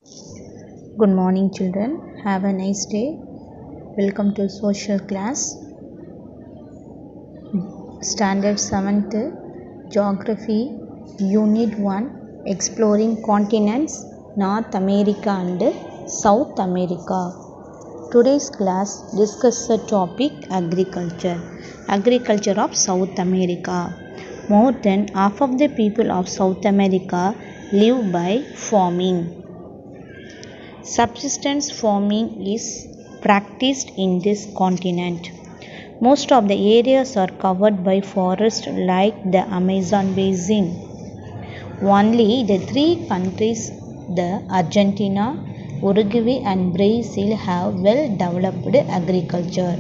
Good morning, children. Have a nice day. Welcome to social class. Standard 7th Geography Unit 1 Exploring Continents North America and South America. Today's class discusses the topic Agriculture. Agriculture of South America. More than half of the people of South America live by farming. Subsistence farming is practiced in this continent. Most of the areas are covered by forest like the Amazon basin. Only the three countries, the Argentina, Uruguay and Brazil, have well developed agriculture.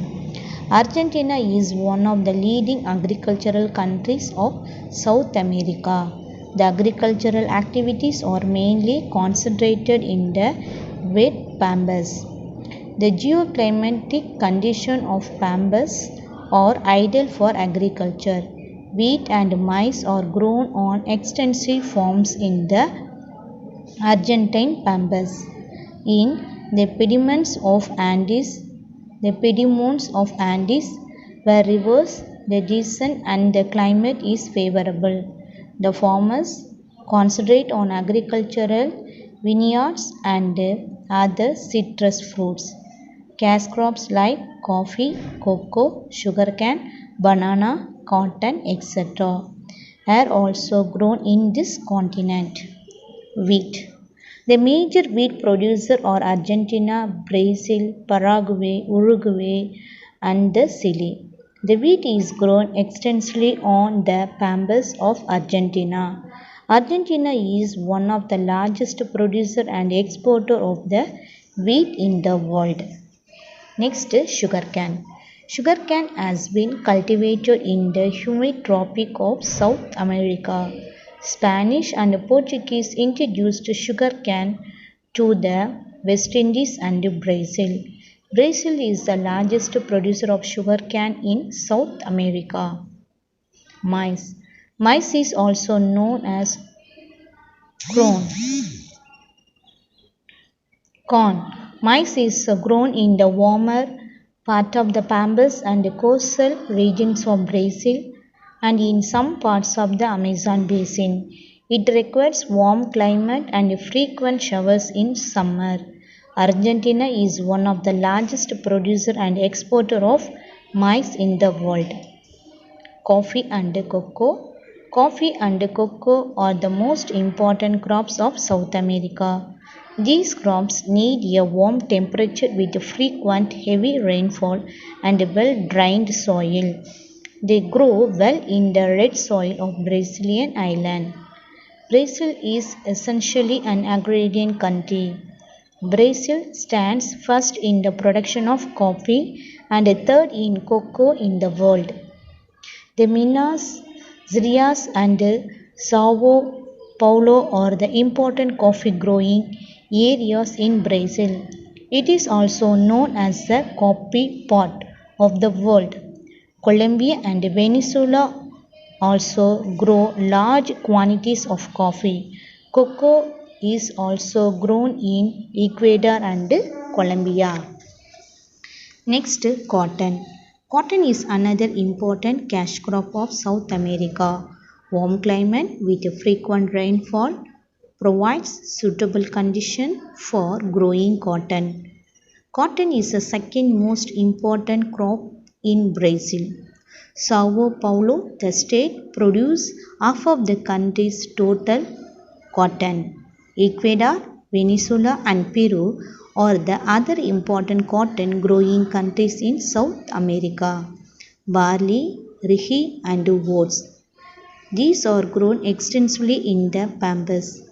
Argentina is one of the leading agricultural countries of South America. The agricultural activities are mainly concentrated in the wet pampas. The geoclimatic conditions of pampas are ideal for agriculture. Wheat and maize are grown on extensive farms in the Argentine pampas. In the Piedmonts of Andes, where rivers the descend and the climate is favorable, the farmers concentrate on agricultural vineyards and other citrus fruits. Cash crops like coffee, cocoa, sugarcane, banana, cotton, etc. are also grown in this continent. Wheat. The major wheat producers are Argentina, Brazil, Paraguay, Uruguay, and Chile. The wheat is grown extensively on the pampas of Argentina. Argentina is one of the largest producer and exporter of the wheat in the world. Next is sugarcane. Sugarcane has been cultivated in the humid tropic of South America. Spanish and Portuguese introduced sugarcane to the West Indies and Brazil. Brazil is the largest producer of sugarcane in South America. Maize. Maize is also known as corn. Maize is grown in the warmer part of the pampas and coastal regions of Brazil and in some parts of the Amazon basin. It requires warm climate and frequent showers in summer. Argentina is one of the largest producer and exporter of maize in the world. Coffee and cocoa. Coffee and cocoa are the most important crops of South America. These crops need a warm temperature with frequent heavy rainfall and well-drained soil. They grow well in the red soil of Brazilian island. Brazil is essentially an agrarian country. Brazil stands first in the production of coffee and third in cocoa in the world. The Minas Gerais and Sao Paulo are the important coffee growing areas in Brazil. It is also known as the coffee pot of the world. Colombia and Venezuela also grow large quantities of coffee. Cocoa is also grown in Ecuador and Colombia. Next, cotton. Cotton is another important cash crop of South America. Warm climate with frequent rainfall provides suitable condition for growing cotton. Cotton is the second most important crop in Brazil. Sao Paulo, the state, produces half of the country's total cotton. Ecuador, Venezuela and Peru are the other important cotton growing countries in South America. Barley, rye and oats. These are grown extensively in the pampas.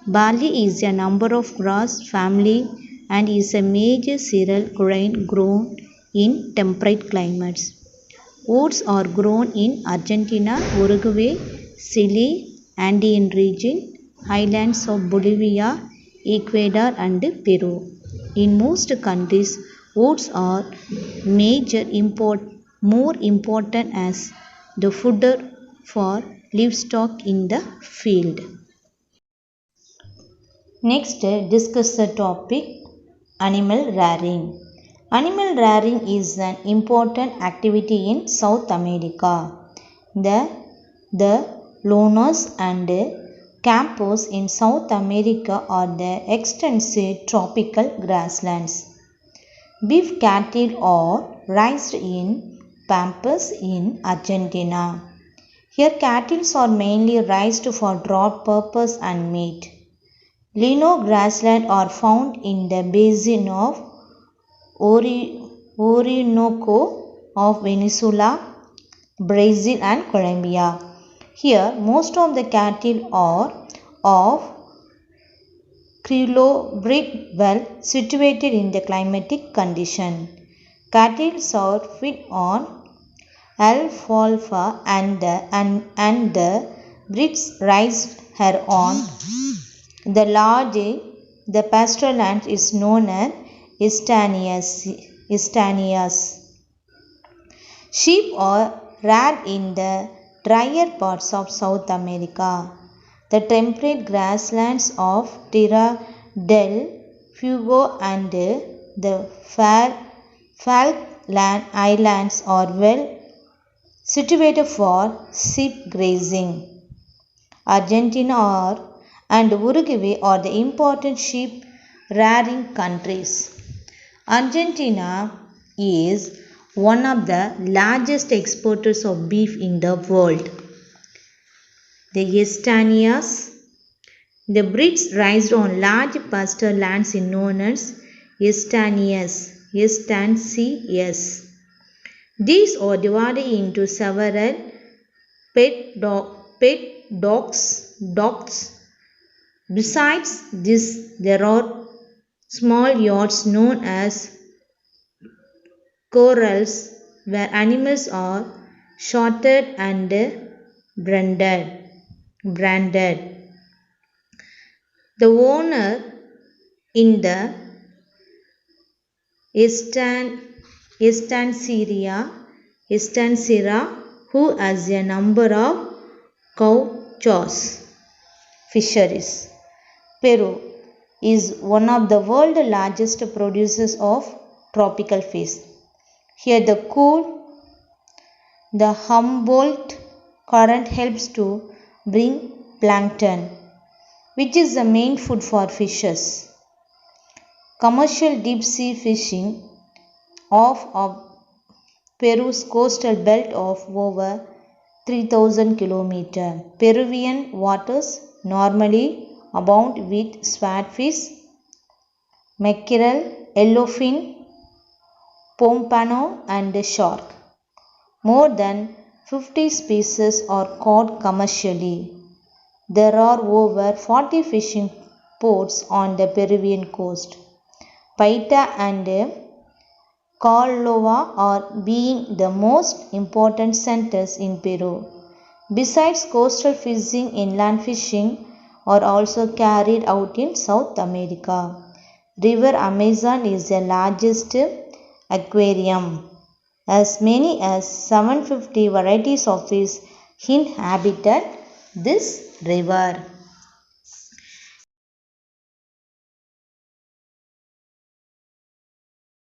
Barley is a number of grass family and is a major cereal grain grown in temperate climates. Oats are grown in Argentina, Uruguay, Chile, Andean region, highlands of Bolivia, Ecuador and Peru. In most countries, oats are more important as the fodder for livestock in the field. Next, discuss the topic animal rearing. Animal rearing is an important activity in South America. The llanos and campos in South America are the extensive tropical grasslands. Beef cattle are raised in pampas in Argentina. Here cattle are mainly raised for draught purpose and meat. Llano grasslands are found in the basin of Orinoco of Venezuela, Brazil and Colombia. Here most of the cattle are of Criollo breed well situated in the climatic condition. Cattle are fed on alfalfa and the breeds raised here on the pastoral land is known as Estanias. Sheep are reared in the drier parts of South America. The temperate grasslands of Tierra del Fuego and the Falkland Islands are well situated for sheep grazing. Argentina and Uruguay are the important sheep rearing countries. Argentina is one of the largest exporters of beef in the world. The Estanias, the breeds raised on large pasture lands is known as Estancias. These are divided into several pet dogs. Besides this, there are small yards known as corrals where animals are shorted and branded. The owner in the Estancia who has a number of cow fisheries. Peru is one of the world's largest producers of tropical fish. Here the Humboldt current helps to bring plankton, which is the main food for fishes. Commercial deep sea fishing off of Peru's coastal belt of over 3,000 kilometers. Peruvian waters normally abound with swordfish, mackerel, yellowfin, pompano and shark. More than 50 species are caught commercially. There are over 40 fishing ports on the Peruvian coast. Paita and Calova are being the most important centers in Peru. Besides coastal fishing, inland fishing are also carried out in South America. River Amazon is the largest aquarium. As many as 750 varieties of fish inhabit this river.